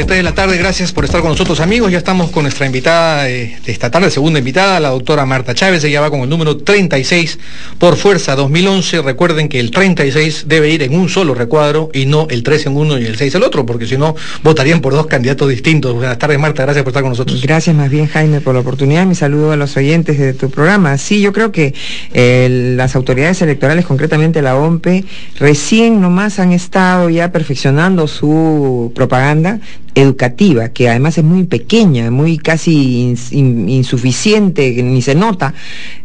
3 de la tarde, gracias por estar con nosotros, amigos. Ya estamos con nuestra invitada de esta tarde, segunda invitada, la doctora Marta Chávez. Ella va con el número 36 por fuerza 2011. Recuerden que el 36 debe ir en un solo recuadro y no el 3 en uno y el 6 en el otro, porque si no votarían por dos candidatos distintos. Buenas tardes, Marta, gracias por estar con nosotros. Gracias más bien, Jaime, por la oportunidad. Mi saludo a los oyentes de tu programa. Sí, yo creo que las autoridades electorales, concretamente la OMPE, recién nomás han estado ya perfeccionando su propaganda educativa, que además es muy pequeña, muy casi insuficiente, que ni se nota,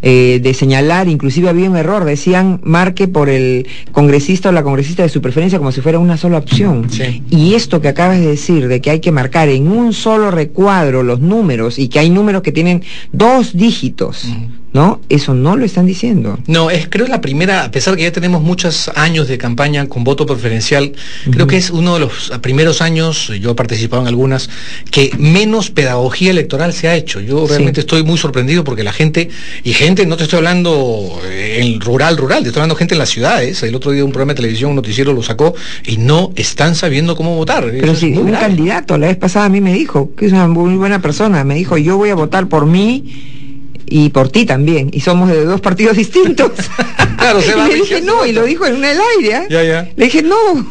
de señalar. Inclusive había un error, decían marque por el congresista o la congresista de su preferencia como si fuera una sola opción. Sí. Y esto que acabas de decir, de que hay que marcar en un solo recuadro los números, y que hay números que tienen 2 dígitos, ¿no? Eso no lo están diciendo. No, creo la primera, a pesar que ya tenemos muchos años de campaña con voto preferencial, creo que es uno de los primeros años, yo he participado en algunas, que menos pedagogía electoral se ha hecho. Yo realmente estoy muy sorprendido porque la gente, no te estoy hablando en rural, te estoy hablando de gente en las ciudades. El otro día un programa de televisión, un noticiero lo sacó, y no están sabiendo cómo votar. Pero sí, un candidato la vez pasada a mí me dijo, que es una muy buena persona, me dijo, yo voy a votar por mí y por ti también, y somos de 2 partidos distintos. Claro, se va. Y le dije no, y lo dijo en el aire, ¿eh? Ya. Le dije no.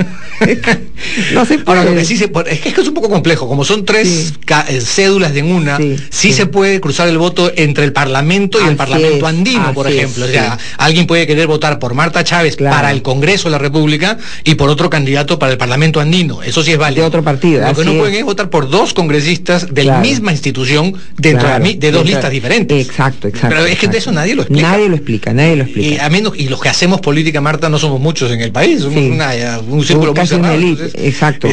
No se puede. Ahora, lo que sí se puede, es que es un poco complejo, como son 3 cédulas de una, sí se puede cruzar el voto entre el Parlamento y el Parlamento andino, por ejemplo. O sea, alguien puede querer votar por Marta Chávez para el Congreso de la República y por otro candidato para el Parlamento andino. Eso sí es válido. De otro partido. Lo que no pueden es votar por 2 congresistas de la misma institución dentro de 2 listas diferentes. Exacto. Pero es que de eso nadie lo explica. Nadie lo explica. Y los que hacemos política, Marta, no somos muchos en el país, somos un círculo muy cerrado. Entonces, exacto.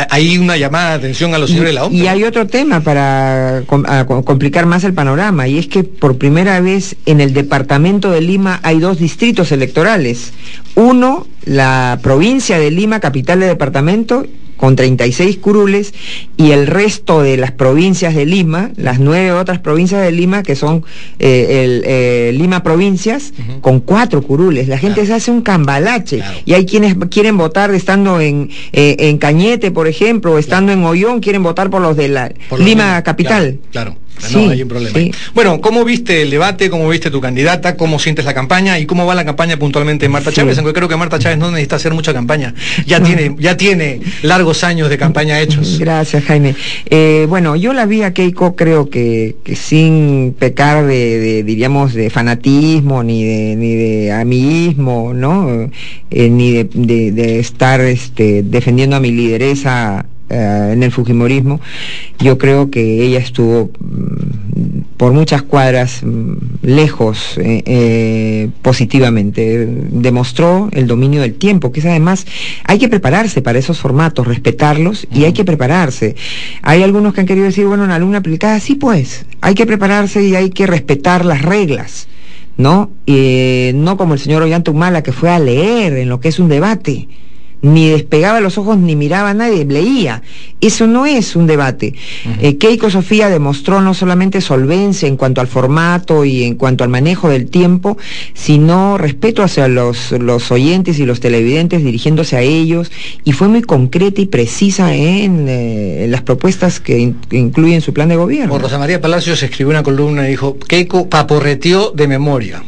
Hay una llamada de atención a los señores de la OMPE. Y hay otro tema para complicar más el panorama, y es que por primera vez en el departamento de Lima hay 2 distritos electorales. Uno, la provincia de Lima, capital de departamento, con 36 curules, y el resto de las provincias de Lima, las 9 otras provincias de Lima, que son Lima provincias, con 4 curules. La gente se hace un cambalache, y hay quienes quieren votar estando en Cañete, por ejemplo, o estando en Ollón, quieren votar por los de la Lima capital. Claro. No hay un problema. Bueno, ¿cómo viste el debate? ¿Cómo viste tu candidata? ¿Cómo sientes la campaña? ¿Y cómo va la campaña puntualmente de Marta Chávez? Aunque creo que Marta Chávez no necesita hacer mucha campaña. Ya tiene largos años de campaña hechos. Gracias, Jaime. Bueno, yo la vi a Keiko, creo que sin pecar diríamos, de fanatismo, ni de amiguismo, ¿no? Ni de estar defendiendo a mi lideresa en el fujimorismo. Yo creo que ella estuvo por muchas cuadras lejos positivamente. Demostró el dominio del tiempo, que es además, hay que prepararse para esos formatos, respetarlos, y hay que prepararse. Hay algunos que han querido decir, bueno, una alumna aplicada, sí, pues, hay que prepararse y hay que respetar las reglas, ¿no? No como el señor Ollantumala, que fue a leer en lo que es un debate. Ni despegaba los ojos ni miraba a nadie, leía. Eso no es un debate. Keiko Sofía demostró no solamente solvencia en cuanto al formato y en cuanto al manejo del tiempo, sino respeto hacia los oyentes y los televidentes, dirigiéndose a ellos, y fue muy concreta y precisa en las propuestas que incluyen su plan de gobierno. Rosa María Palacios escribió una columna y dijo, Keiko paporreteó de memoria.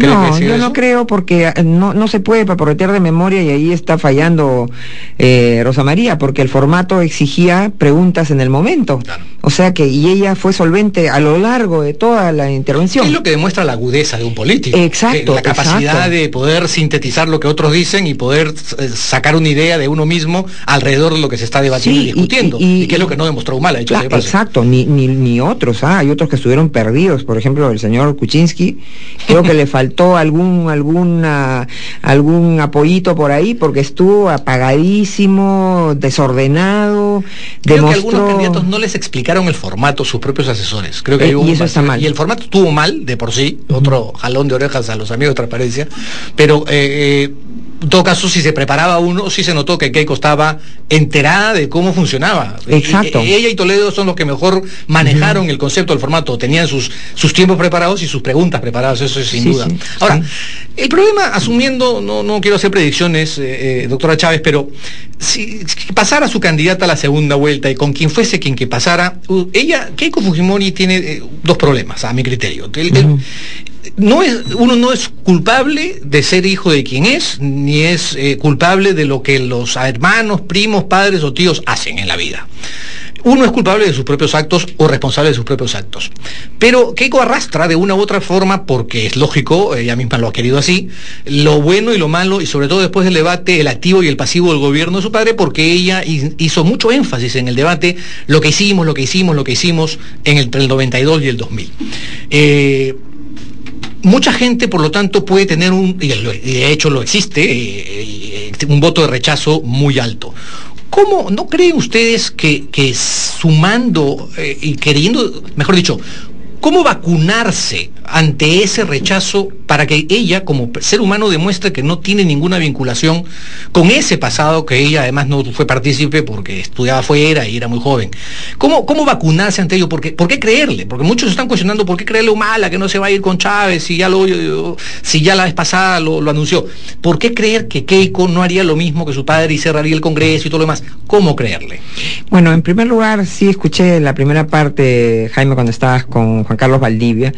No, yo no creo, porque no se puede paporretear de memoria, y ahí está fallando Rosa María, porque el formato exigía preguntas en el momento. O sea que, y ella fue solvente a lo largo de toda la intervención. Es lo que demuestra la agudeza de un político. Exacto. La capacidad de poder sintetizar lo que otros dicen y poder sacar una idea de uno mismo alrededor de lo que se está debatiendo y discutiendo. Y que es lo que no demostró Humala, de hecho. Exacto, ni otros. Hay otros que estuvieron perdidos. Por ejemplo, el señor Kuczynski, creo que le faltó algún apoyito por ahí, porque estuvo apagadísimo, desordenado. Creo que a algunos candidatos no les explicaron el formato sus propios asesores. Creo que y eso está mal. Y el formato estuvo mal de por sí, otro jalón de orejas a los amigos de Transparencia, pero En todo caso, si se preparaba uno, sí se notó que Keiko estaba enterada de cómo funcionaba. Exacto. Ella y Toledo son los que mejor manejaron el concepto del formato, tenían sus tiempos preparados y sus preguntas preparadas, eso es sin duda. Ahora, el problema, asumiendo, no quiero hacer predicciones, doctora Chávez, pero si pasara su candidata a la segunda vuelta y con quien fuese quien que pasara, Keiko Fujimori tiene dos problemas, a mi criterio. Uno no es culpable de ser hijo de quien es, ni es culpable de lo que los hermanos, primos, padres o tíos hacen en la vida. Uno es culpable de sus propios actos o responsable de sus propios actos. Pero Keiko arrastra de una u otra forma, porque es lógico, ella misma lo ha querido así, lo bueno y lo malo, y sobre todo después del debate, el activo y el pasivo del gobierno de su padre, porque ella hizo mucho énfasis en el debate, lo que hicimos en el 92 y el 2000. Mucha gente, por lo tanto, puede tener y de hecho lo existe, un voto de rechazo muy alto. ¿Cómo no creen ustedes que sumando y queriendo, mejor dicho, cómo vacunarse ante ese rechazo para que ella, como ser humano, demuestre que no tiene ninguna vinculación con ese pasado, que ella además no fue partícipe porque estudiaba afuera y era muy joven? ¿Cómo vacunarse ante ello? ¿Por qué creerle? Porque muchos están cuestionando por qué creerle Humala, que no se va a ir con Chávez, si ya la vez pasada lo anunció. ¿Por qué creer que Keiko no haría lo mismo que su padre y cerraría el Congreso y todo lo demás? ¿Cómo creerle? Bueno, en primer lugar, sí escuché la primera parte, Jaime, cuando estabas con Juan Carlos Valdivia,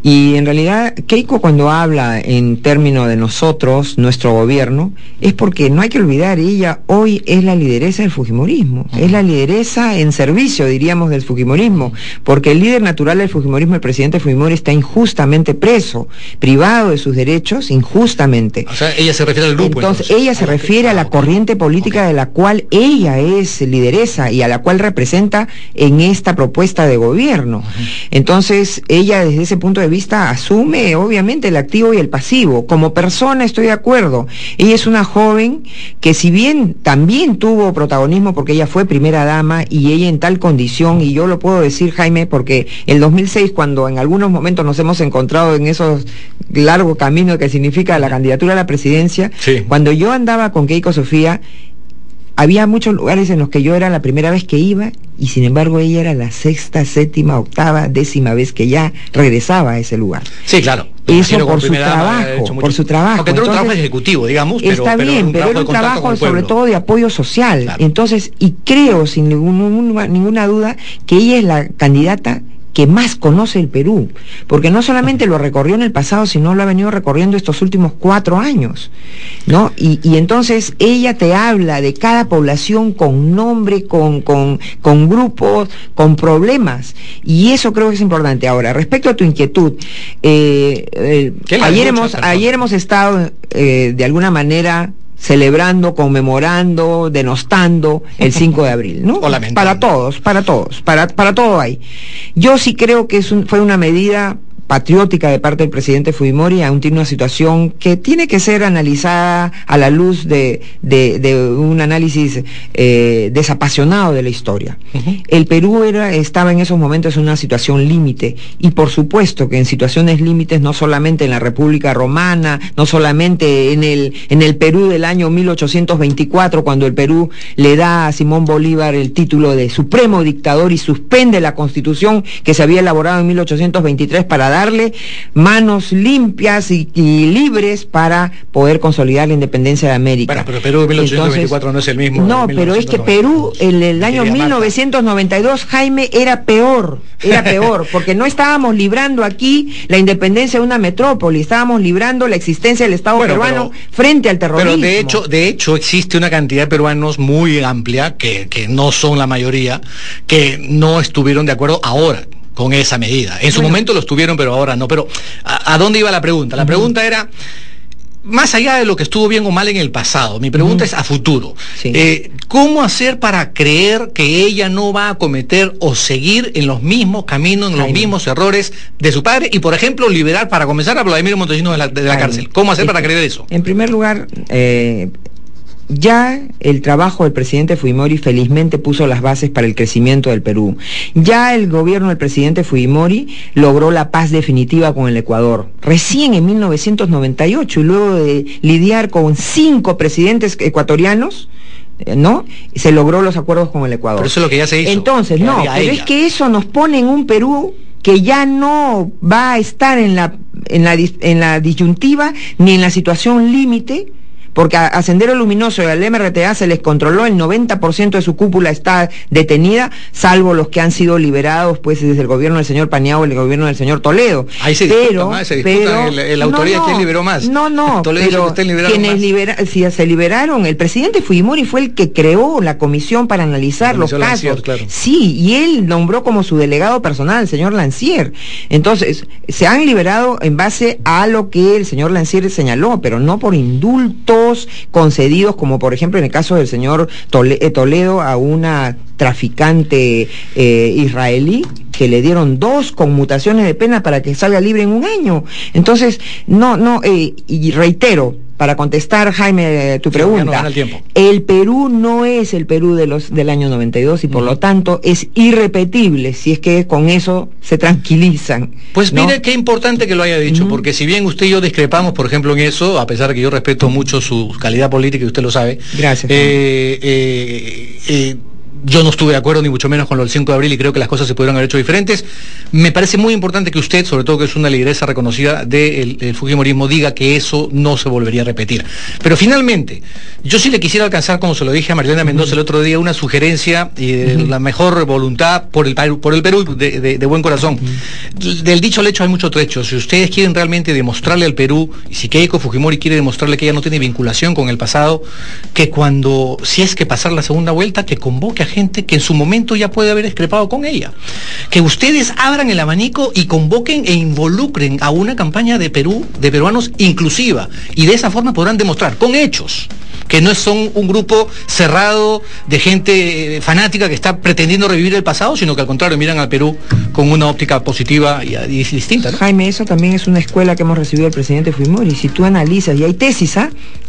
y en realidad Keiko, cuando habla en términos de nosotros, nuestro gobierno, es porque no hay que olvidar, ella hoy es la lideresa del fujimorismo, es la lideresa en servicio, diríamos, del fujimorismo, porque el líder natural del fujimorismo, el presidente Fujimori, está injustamente preso, privado de sus derechos, injustamente. O sea, ella se refiere al grupo. Entonces ella se refiere a la corriente política de la cual ella es lideresa y a la cual representa en esta propuesta de gobierno. Entonces ella, desde ese punto de vista, asume obviamente el activo y el pasivo. Como persona estoy de acuerdo. Ella es una joven que, si bien también tuvo protagonismo porque ella fue primera dama, y ella en tal condición, y yo lo puedo decir, Jaime, porque el 2006, cuando en algunos momentos nos hemos encontrado en esos largos caminos que significa la candidatura a la presidencia, sí, cuando yo andaba con Keiko Sofía, había muchos lugares en los que yo era la primera vez que iba, y sin embargo ella era la sexta, séptima, octava, décima vez que ya regresaba a ese lugar. Sí, claro. Eso por su trabajo, por su trabajo. Porque era un trabajo ejecutivo, digamos, está bien, pero era un trabajo sobre todo de apoyo social. Claro. Entonces, y creo sin ninguna duda que ella es la candidata que más conoce el Perú, porque no solamente lo recorrió en el pasado, sino lo ha venido recorriendo estos últimos 4 años, ¿no? Y entonces ella te habla de cada población con nombre, con grupos, con problemas, y eso creo que es importante. Ahora, respecto a tu inquietud, ayer hemos estado de alguna manera celebrando, conmemorando, denostando el 5 de abril, ¿no? Para todos, para todo hay. Yo sí creo que fue una medida patriótica de parte del presidente Fujimori ante una situación que tiene que ser analizada a la luz de un análisis desapasionado de la historia. El Perú estaba en esos momentos en una situación límite, y por supuesto que en situaciones límites, no solamente en la República Romana, no solamente en el Perú del año 1824, cuando el Perú le da a Simón Bolívar el título de supremo dictador y suspende la Constitución que se había elaborado en 1823 para darle manos limpias y libres para poder consolidar la independencia de América. Bueno, pero Perú en 1824 no es el mismo. No, pero es que Perú en el año 1992, Jaime, era peor, porque no estábamos librando aquí la independencia de una metrópoli, estábamos librando la existencia del Estado peruano frente al terrorismo. Pero de hecho existe una cantidad de peruanos muy amplia, que no son la mayoría, que no estuvieron de acuerdo ahora con esa medida. En su momento lo estuvieron, pero ahora no. Pero ¿a dónde iba la pregunta? La pregunta era, más allá de lo que estuvo bien o mal en el pasado, mi pregunta es a futuro. Sí. ¿Cómo hacer para creer que ella no va a cometer o seguir en los mismos caminos, en los mismos errores de su padre, y por ejemplo liberar, para comenzar, a Vladimiro Montesinos de la cárcel? ¿Cómo hacer para creer eso? En primer lugar, ya el trabajo del presidente Fujimori felizmente puso las bases para el crecimiento del Perú. Ya el gobierno del presidente Fujimori logró la paz definitiva con el Ecuador. Recién en 1998, y luego de lidiar con 5 presidentes ecuatorianos, ¿no? Se logró los acuerdos con el Ecuador. Pero eso es lo que ya se hizo. Entonces, no, pero es que eso nos pone en un Perú que ya no va a estar en la disyuntiva ni en la situación límite, porque a Sendero Luminoso y al MRTA se les controló, el 90% de su cúpula está detenida, salvo los que han sido liberados pues desde el gobierno del señor Paniagua y el gobierno del señor Toledo. Ahí se disputan la autoridad, ¿quién liberó más? No, Toledo, pero quienes se liberaron, el presidente Fujimori fue el que creó la comisión para analizar los casos. Lancier, claro. Sí, y él nombró como su delegado personal al señor Lancier. Entonces, se han liberado en base a lo que el señor Lancier señaló, pero no por indultos concedidos, como por ejemplo en el caso del señor Toledo a una traficante israelí, que le dieron 2 conmutaciones de pena para que salga libre en un año. Entonces, y reitero, para contestar, Jaime, tu pregunta, el Perú no es el Perú del año 92 y por lo tanto es irrepetible, si es que con eso se tranquilizan. Pues ¿no? Mire qué importante que lo haya dicho, porque si bien usted y yo discrepamos, por ejemplo, en eso, a pesar de que yo respeto mucho su calidad política y usted lo sabe. Gracias. Yo no estuve de acuerdo ni mucho menos con lo del 5 de abril y creo que las cosas se pudieron haber hecho diferentes. Me parece muy importante que usted, sobre todo que es una lideresa reconocida del fujimorismo, diga que eso no se volvería a repetir. Pero finalmente, yo sí le quisiera alcanzar, como se lo dije a Marilena Mendoza el otro día, una sugerencia y la mejor voluntad por el Perú de buen corazón. Del dicho al hecho hay mucho trecho. Si ustedes quieren realmente demostrarle al Perú, y si Keiko Fujimori quiere demostrarle que ella no tiene vinculación con el pasado, que si es que pasar la segunda vuelta, que convoque a gente que en su momento ya puede haber discrepado con ella. Que ustedes abran el abanico y convoquen e involucren a una campaña de peruanos inclusiva, y de esa forma podrán demostrar con hechos que no son un grupo cerrado de gente fanática que está pretendiendo revivir el pasado, sino que al contrario miran al Perú con una óptica positiva y distinta, ¿no? Jaime, eso también es una escuela que hemos recibido del presidente Fujimori. Si tú analizas, y hay tesis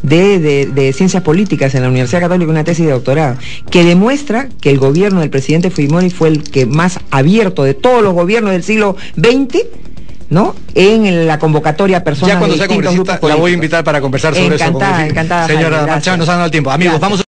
de ciencias políticas en la Universidad Católica, una tesis de doctorado, que demuestra que el gobierno del presidente Fujimori fue el que más abierto de todos los gobiernos del siglo XX, ¿no? En la convocatoria personal. Ya cuando sea congresista la voy a invitar para conversar sobre eso. Encantada, Señora Jaime, Marchán, nos han dado el tiempo. Amigos, gracias. Vamos a